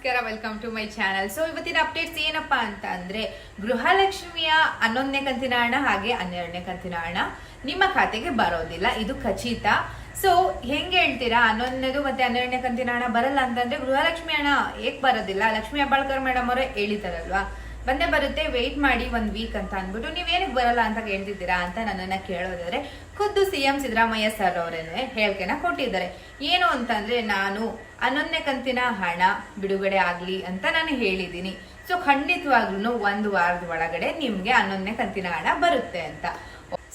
ನಮಸ್ಕಾರ, welcome to my channel. So ಇವತ್ತಿನ updates ಏನಪ್ಪಾ ಅಂತ ಅಂದ್ರೆ ಗೃಹಲಕ್ಷ್ಮಿಯ 11ನೇ ಕಂತಿನ ಹಣ ಹಾಗೆ 12ನೇ ಕಂತಿನ ಹಣ ನಿಮ್ಮ ಖಾತೆಗೆ ಬರೋದಿಲ್ಲ, ಇದು ಖಚಿತ. ಸೊ ಹೆಂಗೆ ಹೇಳ್ತೀರಾ 11ನೇದು ಮತ್ತೆ 12ನೇ ಕಂತಿನ ಹಣ ಬರಲ್ಲ ಅಂತಂದ್ರೆ ಗೃಹಲಕ್ಷ್ಮಿ ಹಣ ಏಕ್ ಬರೋದಿಲ್ಲ? ಲಕ್ಷ್ಮಿ ಹೆಬ್ಬಾಳ್ಕರ್ ಮೇಡಮ್ ಅವರೇ ಹೇಳಿದಾರಲ್ವಾ, ಬಂದೇ ಬರುತ್ತೆ, ವೆಯ್ಟ್ ಮಾಡಿ 1 ವೀಕ್ ಅಂತ ಅಂದ್ಬಿಟ್ಟು ನೀವೇನಕ್ಕೆ ಬರಲ್ಲ ಅಂತ ಕೇಳ್ತಿದ್ದೀರಾ ಅಂತ ನನ್ನನ್ನ ಕೇಳೋದಾದ್ರೆ ಖುದ್ದು ಸಿಎಂ ಸಿದ್ದರಾಮಯ್ಯ ಸರ್ ಅವರೇನೆ ಹೇಳಿಕೆನ ಕೊಟ್ಟಿದ್ದಾರೆ. ಏನು ಅಂತಂದ್ರೆ ನಾನು 11ನೇ ಕಂತಿನ ಹಣ ಬಿಡುಗಡೆ ಆಗ್ಲಿ ಅಂತ ನಾನು ಹೇಳಿದ್ದೀನಿ. ಸೊ ಖಂಡಿತವಾಗ್ಲೂ 1 ವಾರದ ಒಳಗಡೆ ನಿಮ್ಗೆ 11ನೇ ಕಂತಿನ ಹಣ ಬರುತ್ತೆ ಅಂತ.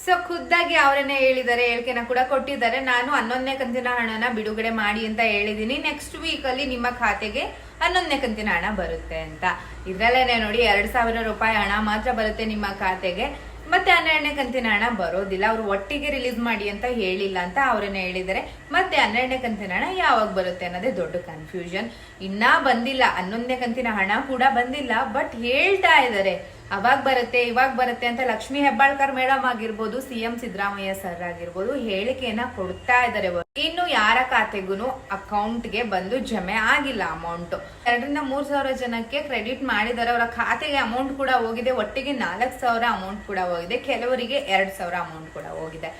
ಸೊ ಖುದ್ದಾಗಿ ಅವರನ್ನೇ ಹೇಳಿದ್ದಾರೆ, ಹೇಳಿಕೆನ ಕೂಡ ಕೊಟ್ಟಿದ್ದಾರೆ. ನಾನು 11ನೇ ಕಂತಿನ ಹಣನ ಬಿಡುಗಡೆ ಮಾಡಿ ಅಂತ ಹೇಳಿದೀನಿ. ನೆಕ್ಸ್ಟ್ ವೀಕ್ ಅಲ್ಲಿ ನಿಮ್ಮ ಖಾತೆಗೆ 11ನೇ ಕಂತಿನ ಹಣ ಬರುತ್ತೆ ಅಂತ. ಇದ್ರಲ್ಲೇನೆ ನೋಡಿ 2,000 ರೂಪಾಯಿ ಹಣ ಮಾತ್ರ ಬರುತ್ತೆ ನಿಮ್ಮ ಖಾತೆಗೆ, ಮತ್ತೆ 12ನೇ ಕಂತಿನ ಹಣ ಬರೋದಿಲ್ಲ. ಅವ್ರು ಒಟ್ಟಿಗೆ ರಿಲೀಸ್ ಮಾಡಿ ಅಂತ ಹೇಳಿಲ್ಲ ಅಂತ ಅವರನ್ನೇ ಹೇಳಿದ್ದಾರೆ. ಮತ್ತೆ 12ನೇ ಕಂತಿನ ಹಣ ಯಾವಾಗ ಬರುತ್ತೆ ಅನ್ನೋದೇ ದೊಡ್ಡ ಕನ್ಫ್ಯೂಷನ್. ಇನ್ನ ಬಂದಿಲ್ಲ, 11ನೇ ಕಂತಿನ ಹಣ ಕೂಡ ಬಂದಿಲ್ಲ, ಬಟ್ ಹೇಳ್ತಾ ಇದ್ದಾರೆ ಅವಾಗ ಬರುತ್ತೆ ಇವಾಗ ಬರುತ್ತೆ ಅಂತ. ಲಕ್ಷ್ಮಿ ಹೆಬ್ಬಾಳ್ಕರ್ ಮೇಡಮ್ ಆಗಿರ್ಬೋದು, ಸಿಎಂ ಸಿದ್ದರಾಮಯ್ಯ ಸರ್ ಆಗಿರ್ಬೋದು ಹೇಳಿಕೆಯನ್ನ ಕೊಡ್ತಾ ಇದ್ದಾರೆ. ಇನ್ನು ಯಾರ ಖಾತೆಗೂ ಅಕೌಂಟ್ಗೆ ಬಂದು ಜಮೆ ಆಗಿಲ್ಲ ಅಮೌಂಟ್. 2,000-3,000 ಜನಕ್ಕೆ ಕ್ರೆಡಿಟ್ ಮಾಡಿದ್ದಾರೆ, ಅವರ ಖಾತೆಗೆ ಅಮೌಂಟ್ ಕೂಡ ಹೋಗಿದೆ. ಒಟ್ಟಿಗೆ 4,000 ಅಮೌಂಟ್ ಕೂಡ ಹೋಗಿದೆ, ಕೆಲವರಿಗೆ 2,000 ಅಮೌಂಟ್ ಕೂಡ ಹೋಗಿದೆ.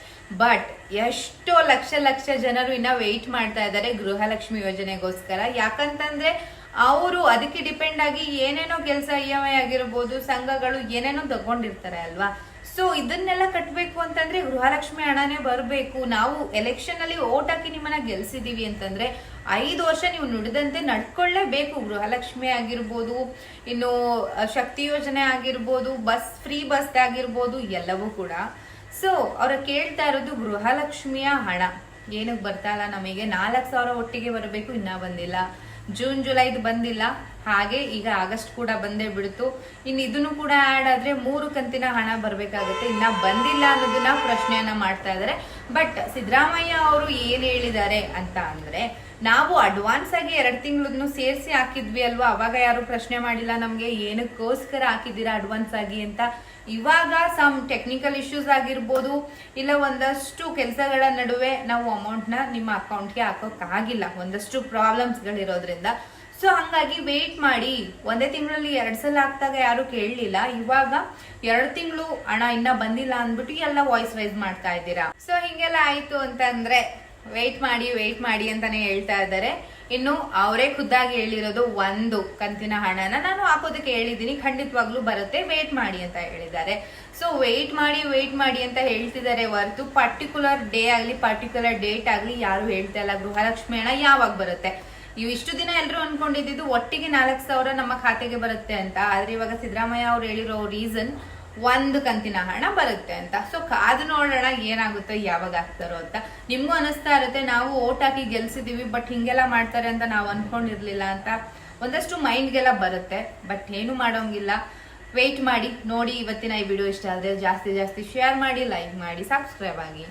ಬಟ್ ಎಷ್ಟೋ ಲಕ್ಷ ಜನರು ಇನ್ನ ವೆಯ್ಟ್ ಮಾಡ್ತಾ ಇದ್ದಾರೆ ಗೃಹಲಕ್ಷ್ಮಿ ಯೋಜನೆಗೋಸ್ಕರ. ಯಾಕಂತಂದ್ರೆ ಅವರು ಅದಕ್ಕೆ ಡಿಪೆಂಡ್ ಆಗಿ ಏನೇನೋ ಕೆಲಸ EMI ಆಗಿರ್ಬೋದು, ಸಂಘಗಳು ಏನೇನೋ ತಗೊಂಡಿರ್ತಾರೆ ಅಲ್ವಾ. ಸೊ ಇದನ್ನೆಲ್ಲ ಕಟ್ಬೇಕು ಅಂತಂದ್ರೆ ಗೃಹಲಕ್ಷ್ಮಿ ಹಣನೇ ಬರಬೇಕು. ನಾವು ಎಲೆಕ್ಷನ್ ಅಲ್ಲಿ ಓಟ್ ಹಾಕಿ ನಿಮ್ಮನ್ನ ಗೆಲ್ಸಿದೀವಿ ಅಂತಂದ್ರೆ 5 ವರ್ಷ ನೀವು ನುಡಿದಂತೆ ನಡ್ಕೊಳ್ಳೇಬೇಕು. ಗೃಹಲಕ್ಷ್ಮಿ ಆಗಿರ್ಬೋದು, ಇನ್ನು ಶಕ್ತಿ ಯೋಜನೆ ಆಗಿರ್ಬೋದು, ಫ್ರೀ ಬಸ್ ಆಗಿರ್ಬೋದು, ಎಲ್ಲವೂ ಕೂಡ. ಸೊ ಅವ್ರ ಕೇಳ್ತಾ ಇರೋದು ಗೃಹಲಕ್ಷ್ಮಿಯ ಹಣ ಏನಕ್ಕೆ ಬರ್ತಾ ಇಲ್ಲ ನಮಗೆ. 4,000 ಒಟ್ಟಿಗೆ ಬರಬೇಕು, ಇನ್ನ ಬಂದಿಲ್ಲ. ಜೂನ್ ಜುಲೈದು ಬಂದಿಲ್ಲ, ಹಾಗೆ ಈಗ ಆಗಸ್ಟ್ ಕೂಡ ಬಂದೇ ಬಿಡ್ತು. ಇನ್ನು ಇದನ್ನು ಕೂಡ ಆಡ್ ಆದ್ರೆ 3 ಕಂತಿನ ಹಣ ಬರ್ಬೇಕಾಗತ್ತೆ, ಇನ್ನ ಬಂದಿಲ್ಲ ಅನ್ನೋದನ್ನ ಪ್ರಶ್ನೆಯನ್ನ ಮಾಡ್ತಾ ಇದಾರೆ. ಬಟ್ ಸಿದ್ದರಾಮಯ್ಯ ಅವರು ಏನ್ ಹೇಳಿದ್ದಾರೆ ಅಂತ ಅಂದ್ರೆ, ನಾವು ಅಡ್ವಾನ್ಸ್ ಆಗಿ 2 ತಿಂಗಳನ್ನು ಸೇರಿಸಿ ಹಾಕಿದ್ವಿ ಅಲ್ವಾ, ಅವಾಗ ಯಾರು ಪ್ರಶ್ನೆ ಮಾಡಿಲ್ಲ ನಮ್ಗೆ ಏನಕ್ಕೋಸ್ಕರ ಹಾಕಿದ್ದೀರಾ ಅಡ್ವಾನ್ಸ್ ಆಗಿ ಅಂತ. ಇವಾಗ ಸಮ್ ಟೆಕ್ನಿಕಲ್ ಇಶ್ಯೂಸ್ ಆಗಿರ್ಬೋದು, ಇಲ್ಲ ಒಂದಷ್ಟು ಕೆಲಸಗಳ ನಡುವೆ ನಾವು ಅಮೌಂಟ್ ನ ನಿಮ್ಮ ಅಕೌಂಟ್ಗೆ ಹಾಕೋಕ್ಕಾಗಿಲ್ಲ, ಒಂದಷ್ಟು ಪ್ರಾಬ್ಲಮ್ಸ್ ಗಳಿರೋದ್ರಿಂದ. ಸೊ ಹಂಗಾಗಿ ವೇಟ್ ಮಾಡಿ. 1 ತಿಂಗಳಲ್ಲಿ 2 ಸಲ ಹಾಕ್ದಾಗ ಯಾರು ಕೇಳಲಿಲ್ಲ, ಇವಾಗ 2 ತಿಂಗಳು ಹಣ ಇನ್ನ ಬಂದಿಲ್ಲ ಅಂದ್ಬಿಟ್ಟು ಎಲ್ಲ ವಾಯ್ಸ್ ರೈಸ್ ಮಾಡ್ತಾ ಇದ್ದೀರಾ. ಸೊ ಹಿಂಗೆಲ್ಲ ಆಯ್ತು ಅಂತಂದ್ರೆ ವೇಟ್ ಮಾಡಿ ಅಂತಾನೆ ಹೇಳ್ತಾ ಇದ್ದಾರೆ. ಇನ್ನು ಅವರೇ ಖುದ್ದಾಗಿ ಹೇಳಿರೋದು 1 ಕಂತಿನ ಹಣನ ನಾನು ಹಾಕೋದಕ್ಕೆ ಹೇಳಿದ್ದೀನಿ, ಖಂಡಿತವಾಗ್ಲೂ ಬರುತ್ತೆ, ವೇಟ್ ಮಾಡಿ ಅಂತ ಹೇಳಿದ್ದಾರೆ. ಸೊ ವೇಟ್ ಮಾಡಿ ಅಂತ ಹೇಳ್ತಿದ್ದಾರೆ ಹೊರತು ಪರ್ಟಿಕ್ಯುಲರ್ ಡೇ ಆಗ್ಲಿ ಪರ್ಟಿಕ್ಯುಲರ್ ಡೇಟ್ ಆಗ್ಲಿ ಯಾರು ಹೇಳ್ತಾ ಇಲ್ಲ ಗೃಹಲಕ್ಷ್ಮಿ ಹಣ ಯಾವಾಗ ಬರುತ್ತೆ. ಇಷ್ಟು ದಿನ ಎಲ್ಲರೂ ಅನ್ಕೊಂಡಿದ್ದು ಒಟ್ಟಿಗೆ 4,000 ನಮ್ಮ ಖಾತೆಗೆ ಬರುತ್ತೆ ಅಂತ. ಆದ್ರೆ ಇವಾಗ ಸಿದ್ದರಾಮಯ್ಯ ಅವ್ರು ಹೇಳಿರೋ ರೀಸನ್ 1 ಕಂತಿನ ಹಣ ಬರುತ್ತೆ ಅಂತ. ಸೊ ಕಾದು ನೋಡೋಣ ಏನಾಗುತ್ತೋ, ಯಾವಾಗ ಆಗ್ತಾರೋ ಅಂತ. ನಿಮ್ಗೂ ಅನಿಸ್ತಾ ಇರುತ್ತೆ ನಾವು ಓಟ್ ಹಾಕಿ ಗೆಲ್ಸಿದೀವಿ, ಬಟ್ ಹಿಂಗೆಲ್ಲ ಮಾಡ್ತಾರೆ ಅಂತ ನಾವು ಅನ್ಕೊಂಡಿರ್ಲಿಲ್ಲ ಅಂತ ಒಂದಷ್ಟು ಮೈಂಡ್ಗೆಲ್ಲ ಬರುತ್ತೆ. ಬಟ್ ಏನು ಮಾಡೋಂಗಿಲ್ಲ, ವೇಟ್ ಮಾಡಿ ನೋಡಿ. ಇವತ್ತಿನ ಈ ವಿಡಿಯೋ ಇಷ್ಟ ಆದ್ರೆ ಜಾಸ್ತಿ ಶೇರ್ ಮಾಡಿ, ಲೈಕ್ ಮಾಡಿ, ಸಬ್ಸ್ಕ್ರೈಬ್ ಆಗಿ.